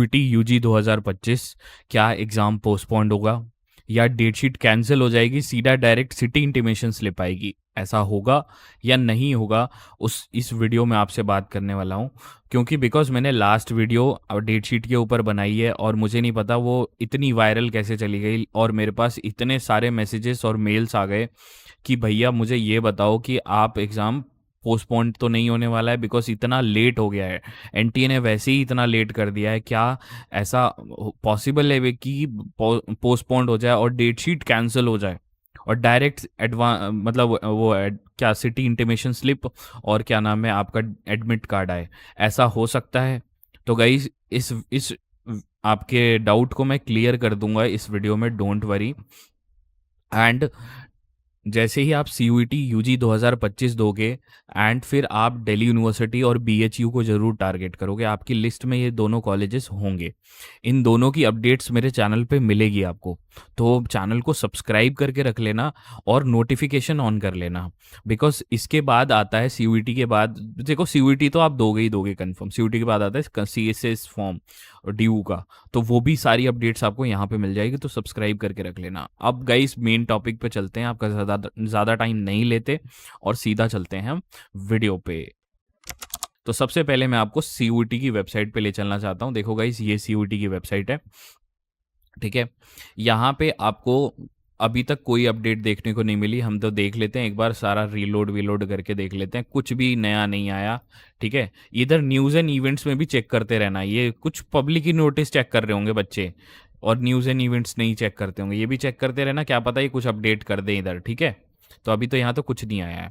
CUET UG 2025 क्या exam postponed होगा या डेट शीट कैंसिल हो जाएगी, सीधा डायरेक्ट सिटी इंटीमेशन स्लिप आएगी, ऐसा होगा या नहीं होगा, उस इस वीडियो में आपसे बात करने वाला हूँ। क्योंकि बिकॉज मैंने लास्ट वीडियो डेट शीट के ऊपर बनाई है और मुझे नहीं पता वो इतनी वायरल कैसे चली गई और मेरे पास इतने सारे मैसेजेस और मेल्स आ गए कि भैया मुझे ये बताओ कि आप एग्ज़ाम पोस्टपोन तो नहीं होने वाला है बिकॉज इतना लेट हो गया है, एनटीए ने वैसे ही इतना लेट कर दिया है, क्या ऐसा पॉसिबल है कि पोस्टपोन्ड हो जाए और डेट शीट कैंसिल हो जाए और डायरेक्ट मतलब वो क्या सिटी इंटीमेशन स्लिप और क्या नाम है आपका एडमिट कार्ड आए, ऐसा हो सकता है? तो गाइस इस आपके डाउट को मैं क्लियर कर दूंगा इस वीडियो में, डोंट वरी। एंड जैसे ही आप सीयूईटी यूजी 2025 दोगे एंड फिर आप दिल्ली यूनिवर्सिटी और बीएचयू को ज़रूर टारगेट करोगे, आपकी लिस्ट में ये दोनों कॉलेजेस होंगे। इन दोनों की अपडेट्स मेरे चैनल पे मिलेगी आपको, तो चैनल को सब्सक्राइब करके रख लेना और नोटिफिकेशन ऑन कर लेना। बिकॉज इसके बाद आता है सीयूईटी के बाद, देखो सीयूईटी तो आप दोगे ही दोगे कंफर्म, सीयूईटी के बाद आता है सीएसएस फॉर्म और ड्यू का, तो वो भी सारी अपडेट्स आपको यहाँ पे मिल जाएगी, तो सब्सक्राइब करके रख लेना। अब गाइस मेन टॉपिक पे चलते हैं, आपका ज़्यादा टाइम नहीं लेते और सीधा चलते हैं हम वीडियो पे। तो सबसे पहले मैं आपको सीयूईटी की वेबसाइट पे ले चलना चाहता हूँ। देखो गाइस ये सीयूईटी की वेबसाइट है, ठीक है। यहाँ पे आपको अभी तक कोई अपडेट देखने को नहीं मिली, हम तो देख लेते हैं एक बार, सारा रीलोड करके देख लेते हैं, कुछ भी नया नहीं आया, ठीक है। इधर न्यूज़ एंड इवेंट्स में भी चेक करते रहना, ये कुछ पब्लिक ही नोटिस चेक कर रहे होंगे बच्चे और न्यूज़ एंड इवेंट्स नहीं चेक करते होंगे, ये भी चेक करते रहना, क्या पता ये कुछ अपडेट कर दें इधर, ठीक है। तो अभी तो यहाँ तो कुछ नहीं आया है,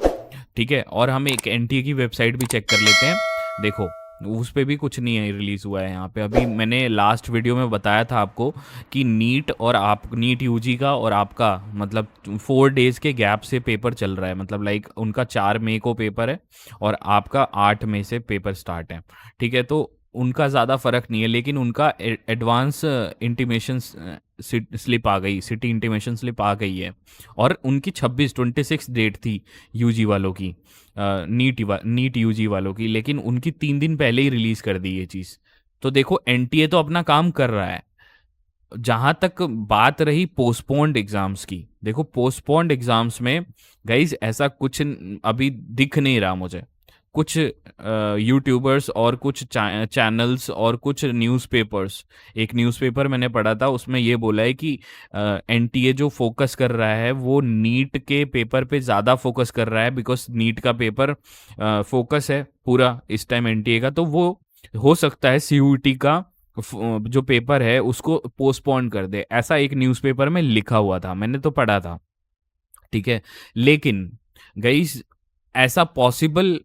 ठीक है। और हम एक एनटीए की वेबसाइट भी चेक कर लेते हैं, देखो उस पर भी कुछ नहीं है, रिलीज़ हुआ है यहाँ पे। अभी मैंने लास्ट वीडियो में बताया था आपको कि नीट और आप नीट यूजी का और आपका मतलब 4 डेज़ के गैप से पेपर चल रहा है, मतलब लाइक उनका 4 मई को पेपर है और आपका 8 मई से पेपर स्टार्ट है, ठीक है। तो उनका ज़्यादा फ़र्क नहीं है, लेकिन उनका एडवांस इंटीमेशन स्लिप आ गई, सिटी इंटीमेशन स्लिप आ गई है और उनकी 26 डेट थी यूजी वालों की, नीट यूजी वालों की, लेकिन उनकी 3 दिन पहले ही रिलीज़ कर दी ये चीज़। तो देखो एनटीए तो अपना काम कर रहा है। जहां तक बात रही पोस्टपोन्ड एग्जाम्स की, देखो पोस्टपोन्ड एग्जाम्स में गाइज ऐसा कुछ अभी दिख नहीं रहा मुझे। कुछ यूट्यूबर्स और कुछ चैनल्स और कुछ न्यूज़पेपर्स, एक न्यूज़पेपर मैंने पढ़ा था उसमें ये बोला है कि एनटीए जो फोकस कर रहा है वो नीट के पेपर पे ज़्यादा फोकस कर रहा है, बिकॉज नीट का पेपर फोकस है पूरा इस टाइम एनटीए का, तो वो हो सकता है सीयूईटी का जो पेपर है उसको पोस्टपोन कर दे, ऐसा एक न्यूज़पेपर में लिखा हुआ था, मैंने तो पढ़ा था, ठीक है। लेकिन गाइस ऐसा पॉसिबल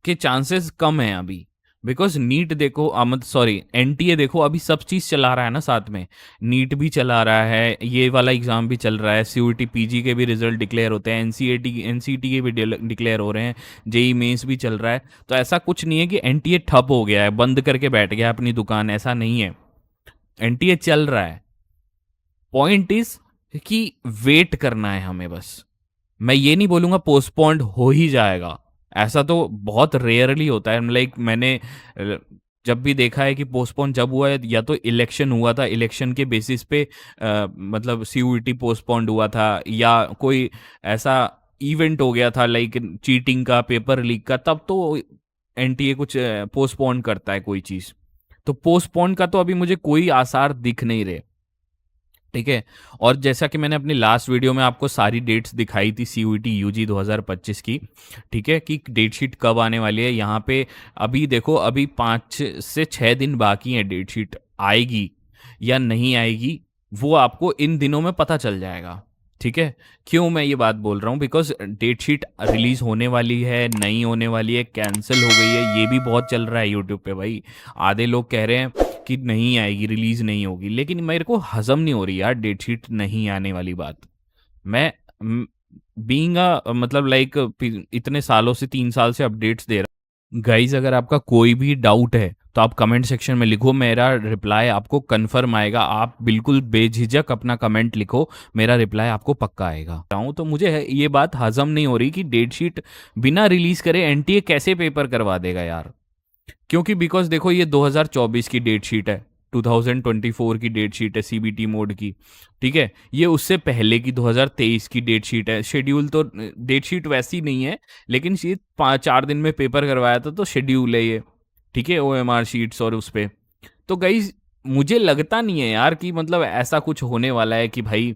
के चांसेस कम है अभी, बिकॉज नीट देखो सॉरी एनटीए देखो अभी सब चीज़ चला रहा है ना साथ में, नीट भी चला रहा है, ये वाला एग्ज़ाम भी चल रहा है, सीयूईटी पीजी के भी रिजल्ट डिक्लेयर होते हैं, एनसीईटी के भी डिक्लेयर हो रहे हैं, जेई मेंस भी चल रहा है। तो ऐसा कुछ नहीं है कि एनटीए ठप हो गया है, बंद करके बैठ गया अपनी दुकान, ऐसा नहीं है, एनटीए चल रहा है। पॉइंट इज कि वेट करना है हमें बस, मैं ये नहीं बोलूँगा पोस्टपोन्ड हो ही जाएगा, ऐसा तो बहुत रेयरली होता है। लाइक मैंने जब भी देखा है कि पोस्टपोन जब हुआ है या तो इलेक्शन हुआ था, इलेक्शन के बेसिस पे मतलब सीयूईटी पोस्टपोन्ड हुआ था, या कोई ऐसा इवेंट हो गया था लाइक चीटिंग का, पेपर लीक का, तब तो एनटीए कुछ पोस्टपोन करता है कोई चीज़। तो पोस्टपोन का तो अभी मुझे कोई आसार दिख नहीं रहे, ठीक है। और जैसा कि मैंने अपनी लास्ट वीडियो में आपको सारी डेट्स दिखाई थी सीयूईटी यूजी 2025 की, ठीक है, कि डेट शीट कब आने वाली है, यहाँ पे अभी देखो अभी 5 से 6 दिन बाकी हैं, डेट शीट आएगी या नहीं आएगी वो आपको इन दिनों में पता चल जाएगा, ठीक है। क्यों मैं ये बात बोल रहा हूँ, बिकॉज डेट शीट रिलीज होने वाली है, नहीं होने वाली है, कैंसिल हो गई है, ये भी बहुत चल रहा है यूट्यूब पे भाई। आधे लोग कह रहे हैं कि नहीं आएगी, रिलीज नहीं होगी, लेकिन मेरे को हजम नहीं हो रही यार डेट शीट नहीं आने वाली बात। मैं बीइंग मतलब लाइक इतने सालों से 3 साल से अपडेट्स दे रहा हूँ गाइज, अगर आपका कोई भी डाउट है तो आप कमेंट सेक्शन में लिखो, मेरा रिप्लाई आपको कंफर्म आएगा, आप बिल्कुल बेझिझक अपना कमेंट लिखो, मेरा रिप्लाई आपको पक्का आएगा। तो मुझे ये बात हजम नहीं हो रही कि डेट शीट बिना रिलीज करे एनटीए कैसे पेपर करवा देगा यार, क्योंकि बिकॉज देखो ये 2024 की डेट शीट है, 2024 की डेट शीट है सीबीटी मोड की, ठीक है। ये उससे पहले की 2023 की डेट शीट है। शेड्यूल तो डेट शीट वैसी नहीं है, लेकिन ये 4 दिन में पेपर करवाया था तो शेड्यूल है ये, ठीक है, ओएमआर शीट्स और उस पे। तो गाइज मुझे लगता नहीं है यार कि मतलब ऐसा कुछ होने वाला है कि भाई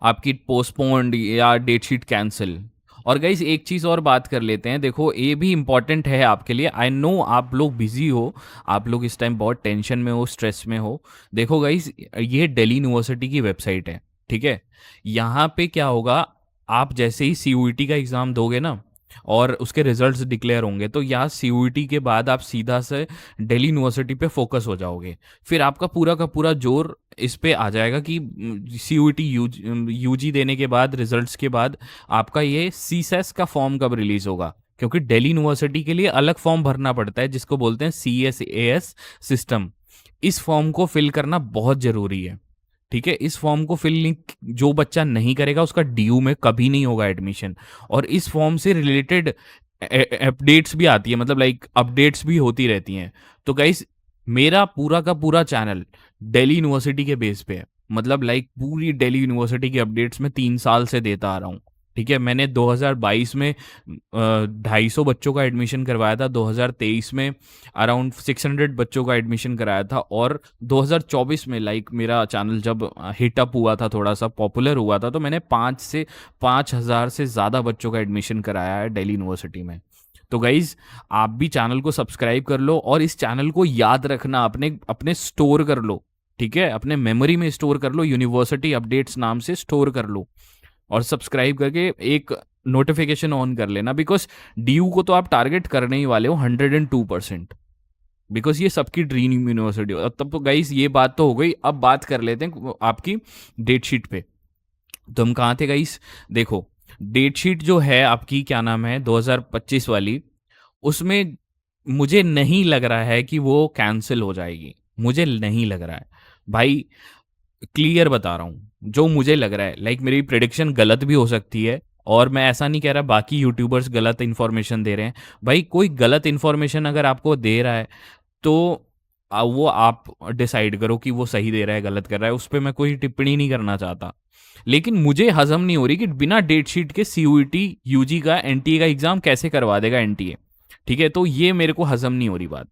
आपकी पोस्टपोन्ड या डेट शीट कैंसिल। और गाइज एक चीज़ और बात कर लेते हैं, देखो ये भी इम्पॉर्टेंट है आपके लिए। आई नो आप लोग बिजी हो, आप लोग इस टाइम बहुत टेंशन में हो, स्ट्रेस में हो। देखो गाइज ये दिल्ली यूनिवर्सिटी की वेबसाइट है, ठीक है। यहाँ पे क्या होगा, आप जैसे ही सीयूईटी का एग्ज़ाम दोगे ना और उसके रिजल्ट्स डिक्लेयर होंगे, तो यहाँ सीयूईटी के बाद आप सीधा से दिल्ली यूनिवर्सिटी पे फोकस हो जाओगे। फिर आपका पूरा का पूरा जोर इस पे आ जाएगा कि सीयूईटी यूजी देने के बाद, रिजल्ट्स के बाद आपका ये सीसेस का फॉर्म कब रिलीज होगा, क्योंकि दिल्ली यूनिवर्सिटी के लिए अलग फॉर्म भरना पड़ता है जिसको बोलते हैं CSAS सिस्टम। इस फॉर्म को फिल करना बहुत जरूरी है, ठीक है। इस फॉर्म को फिल नहीं, जो बच्चा नहीं करेगा उसका डीयू में कभी नहीं होगा एडमिशन। और इस फॉर्म से रिलेटेड अपडेट्स भी आती है, मतलब लाइक अपडेट्स भी होती रहती हैं। तो गाइस मेरा पूरा का पूरा चैनल दिल्ली यूनिवर्सिटी के बेस पे है, मतलब लाइक पूरी दिल्ली यूनिवर्सिटी की अपडेट्स मैं 3 साल से देता आ रहा हूँ, ठीक है। मैंने 2022 में 250 बच्चों का एडमिशन करवाया था, 2023 में अराउंड 600 बच्चों का एडमिशन कराया था, और 2024 में लाइक मेरा चैनल जब हिटअप हुआ था, थोड़ा सा पॉपुलर हुआ था, तो मैंने 5 से 5 हज़ार से ज़्यादा बच्चों का एडमिशन कराया है दिल्ली यूनिवर्सिटी में। तो गाइज आप भी चैनल को सब्सक्राइब कर लो, और इस चैनल को याद रखना, अपने अपने स्टोर कर लो, ठीक है, अपने मेमोरी में स्टोर कर लो, यूनिवर्सिटी अपडेट्स नाम से स्टोर कर लो, और सब्सक्राइब करके एक नोटिफिकेशन ऑन कर लेना, बिकॉज डीयू को तो आप टारगेट करने ही वाले हो 102%, बिकॉज ये सबकी ड्रीम यूनिवर्सिटी हो। तब तो गाइस ये बात तो हो गई, अब बात कर लेते हैं आपकी डेट शीट पे। तो हम कहाँ थे गाइस, देखो डेट शीट जो है आपकी, क्या नाम है, 2025 वाली, उसमें मुझे नहीं लग रहा है कि वो कैंसिल हो जाएगी, मुझे नहीं लग रहा है भाई, क्लियर बता रहा हूँ जो मुझे लग रहा है। लाइक मेरी प्रिडिक्शन गलत भी हो सकती है, और मैं ऐसा नहीं कह रहा बाकी यूट्यूबर्स गलत इन्फॉर्मेशन दे रहे हैं। भाई कोई गलत इन्फॉर्मेशन अगर आपको दे रहा है तो वो आप डिसाइड करो कि वो सही दे रहा है गलत कर रहा है, उस पर मैं कोई टिप्पणी नहीं करना चाहता। लेकिन मुझे हजम नहीं हो रही कि बिना डेट शीट के सीयूईटी यूजी का एनटीए का एग्जाम कैसे करवा देगा एनटीए, ठीक है। तो ये मेरे को हजम नहीं हो रही बात।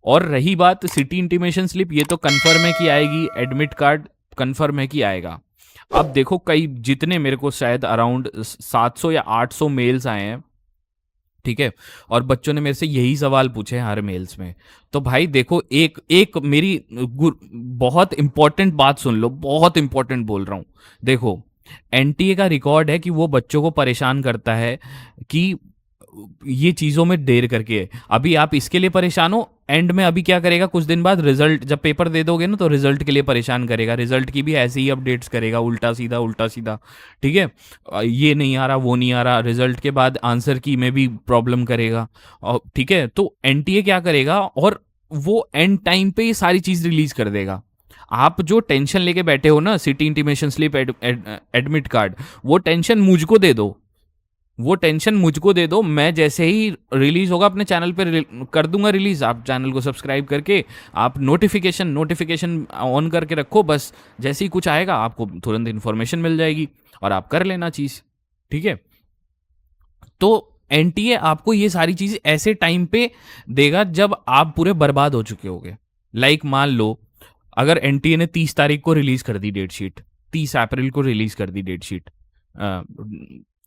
और रही बात सिटी इंटीमेशन स्लिप, ये तो कंफर्म है कि आएगी, एडमिट कार्ड कंफर्म है कि आएगा। अब देखो कई जितने मेरे को शायद अराउंड 700 या 800 मेल्स आए हैं, ठीक है, और बच्चों ने मेरे से यही सवाल पूछे हैं हर मेल्स में। तो भाई देखो एक एक मेरी बहुत इंपॉर्टेंट बात सुन लो, बहुत इंपॉर्टेंट बोल रहा हूं। देखो एनटीए का रिकॉर्ड है कि वो बच्चों को परेशान करता है कि ये चीजों में देर करके, अभी आप इसके लिए परेशान हो, एंड में अभी क्या करेगा, कुछ दिन बाद रिजल्ट जब पेपर दे दोगे ना, तो रिजल्ट के लिए परेशान करेगा, रिजल्ट की भी ऐसे ही अपडेट्स करेगा, उल्टा सीधा उल्टा सीधा, ठीक है। ये नहीं आ रहा, वो नहीं आ रहा, रिजल्ट के बाद आंसर की में भी प्रॉब्लम करेगा, और ठीक है। तो एनटीए क्या करेगा, और वो एंड टाइम पे ये सारी चीज रिलीज कर देगा। आप जो टेंशन लेके बैठे हो ना, city intimation slip, admit card, वो टेंशन मुझको दे दो, वो टेंशन मुझको दे दो। मैं जैसे ही रिलीज होगा अपने चैनल पे कर दूंगा रिलीज, आप चैनल को सब्सक्राइब करके आप नोटिफिकेशन ऑन करके रखो, बस जैसे ही कुछ आएगा आपको तुरंत इन्फॉर्मेशन मिल जाएगी और आप कर लेना चीज, ठीक है। तो एनटीए आपको ये सारी चीज ऐसे टाइम पे देगा जब आप पूरे बर्बाद हो चुके होगे। लाइक मान लो अगर एनटीए ने 30 तारीख को रिलीज कर दी डेट शीट, 30 अप्रैल को रिलीज कर दी डेट शीट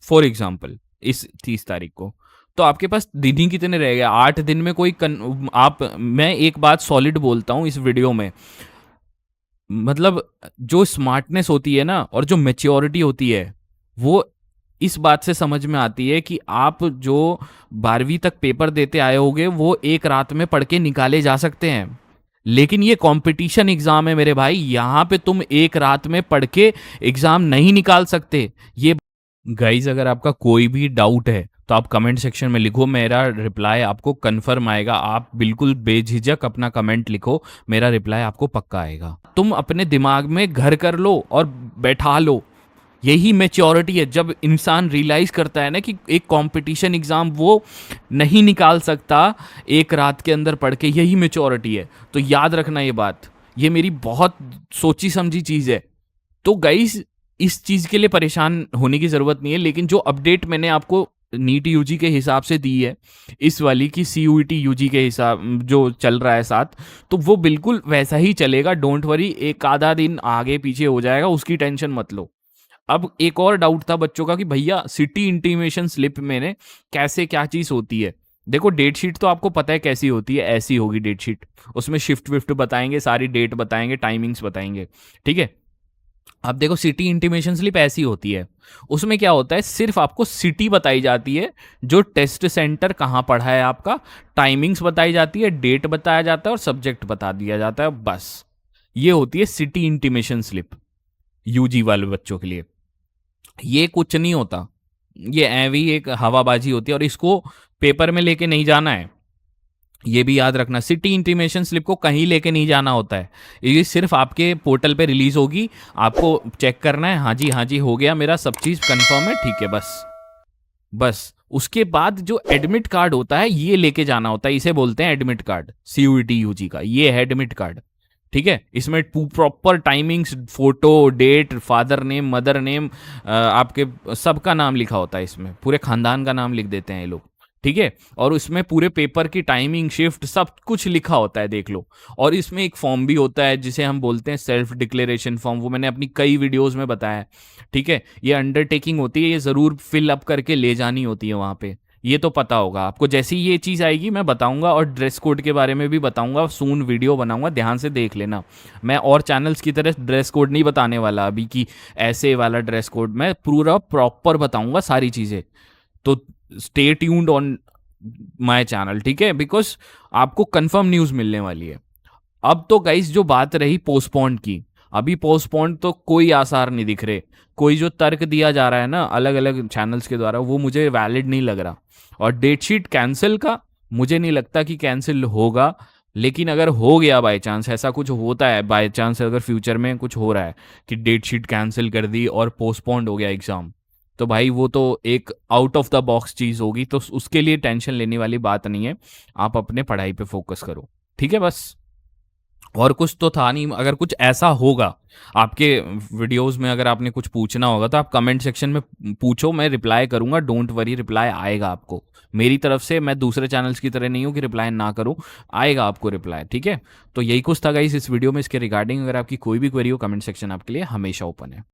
फॉर एग्जाम्पल, इस 30 तारीख को, तो आपके पास दिन ही कितने रह गए, 8 दिन में कोई मैं एक बात सॉलिड बोलता हूं इस वीडियो में, मतलब जो स्मार्टनेस होती है ना और जो मेच्योरिटी होती है, वो इस बात से समझ में आती है कि आप जो 12वीं तक पेपर देते आए होगे वो एक रात में पढ़ के निकाले जा सकते हैं, लेकिन ये कंपटीशन एग्जाम है मेरे भाई, यहाँ पे तुम एक रात में पढ़ के एग्जाम नहीं निकाल सकते। ये गाइज अगर आपका कोई भी डाउट है तो आप कमेंट सेक्शन में लिखो, मेरा रिप्लाई आपको कंफर्म आएगा। आप बिल्कुल बेझिझक अपना कमेंट लिखो, मेरा रिप्लाई आपको पक्का आएगा। तुम अपने दिमाग में घर कर लो और बैठा लो यही मैच्योरिटी है, जब इंसान रियलाइज करता है ना कि एक कंपटीशन एग्जाम वो नहीं निकाल सकता एक रात के अंदर पढ़ के, यही मैच्योरिटी है। तो याद रखना ये बात, ये मेरी बहुत सोची समझी चीज़ है। तो गाइस इस चीज़ के लिए परेशान होने की ज़रूरत नहीं है, लेकिन जो अपडेट मैंने आपको नीट यूजी के हिसाब से दी है, इस वाली की सीयूईटी यूजी के हिसाब जो चल रहा है साथ, तो वो बिल्कुल वैसा ही चलेगा। डोंट वरी, एक आधा दिन आगे पीछे हो जाएगा, उसकी टेंशन मत लो। अब एक और डाउट था बच्चों का कि भैया सिटी इंटीमेशन स्लिप में ने कैसे क्या चीज़ होती है। देखो डेट शीट तो आपको पता है कैसी होती है, ऐसी होगी डेट शीट। उसमें शिफ्ट विफ्ट बताएंगे, सारी डेट बताएंगे, टाइमिंग्स बताएंगे, ठीक है। अब देखो सिटी इंटीमेशन स्लिप ऐसी होती है, उसमें क्या होता है, सिर्फ आपको सिटी बताई जाती है, जो टेस्ट सेंटर कहाँ पढ़ा है आपका, टाइमिंग्स बताई जाती है, डेट बताया जाता है और सब्जेक्ट बता दिया जाता है, बस। ये होती है सिटी इंटीमेशन स्लिप यूजी वाले बच्चों के लिए। ये कुछ नहीं होता, ये ऐवी एक हवाबाजी होती है, और इसको पेपर में लेके नहीं जाना है, ये भी याद रखना। सिटी इंटीमेशन स्लिप को कहीं लेके नहीं जाना होता है, ये सिर्फ आपके पोर्टल पे रिलीज होगी, आपको चेक करना है, हाँ जी हो गया मेरा, सब चीज़ कंफर्म है, ठीक है, बस। बस उसके बाद जो एडमिट कार्ड होता है ये लेके जाना होता है, इसे बोलते हैं एडमिट कार्ड, सीयूईटी यूजी का ये है एडमिट कार्ड, ठीक है। इसमें proper timings, photo, date, father name, mother name, आपके सबका नाम लिखा होता है, इसमें पूरे खानदान का नाम लिख देते हैं ये लोग, ठीक है। और उसमें पूरे पेपर की टाइमिंग, शिफ्ट, सब कुछ लिखा होता है, देख लो। और इसमें एक फॉर्म भी होता है जिसे हम बोलते हैं सेल्फ डिक्लेरेशन फॉर्म, वो मैंने अपनी कई वीडियोस में बताया है, ठीक है। ये अंडरटेकिंग होती है, ये ज़रूर फिल अप करके ले जानी होती है वहाँ पे, ये तो पता होगा आपको। जैसी ये चीज़ आएगी मैं बताऊंगा, और ड्रेस कोड के बारे में भी बताऊंगा, सून वीडियो बनाऊंगा, ध्यान से देख लेना। मैं और चैनल्स की तरह ड्रेस कोड नहीं बताने वाला अभी कि ऐसे वाला ड्रेस कोड, मैं पूरा प्रॉपर बताऊंगा सारी चीज़ें। तो stay tuned on my channel, ठीक है, बिकॉज आपको कंफर्म न्यूज़ मिलने वाली है। अब तो गाइस जो बात रही पोस्टपोन्ड की, अभी पोस्टपोन्ड तो कोई आसार नहीं दिख रहे। कोई जो तर्क दिया जा रहा है ना अलग अलग चैनल्स के द्वारा, वो मुझे वैलिड नहीं लग रहा। और डेट शीट कैंसिल का मुझे नहीं लगता कि कैंसिल होगा, लेकिन अगर हो गया बाय चांस, ऐसा कुछ होता है बाय चांस, अगर फ्यूचर में कुछ हो रहा है कि डेट शीट कैंसिल कर दी और पोस्टपोन्ड हो गया एग्जाम, तो भाई वो तो एक आउट ऑफ द बॉक्स चीज़ होगी, तो उसके लिए टेंशन लेने वाली बात नहीं है। आप अपने पढ़ाई पे फोकस करो, ठीक है, बस। और कुछ तो था नहीं। अगर कुछ ऐसा होगा आपके वीडियोस में, अगर आपने कुछ पूछना होगा तो आप कमेंट सेक्शन में पूछो, मैं रिप्लाई करूंगा, डोंट वरी, रिप्लाई आएगा आपको मेरी तरफ से। मैं दूसरे चैनल्स की तरह नहीं हूँ कि रिप्लाई ना करूँ, आएगा आपको रिप्लाई, ठीक है। तो यही कुछ था गाइस इस वीडियो में, इसके रिगार्डिंग। अगर आपकी कोई भी क्वेरी हो, कमेंट सेक्शन आपके लिए हमेशा ओपन है।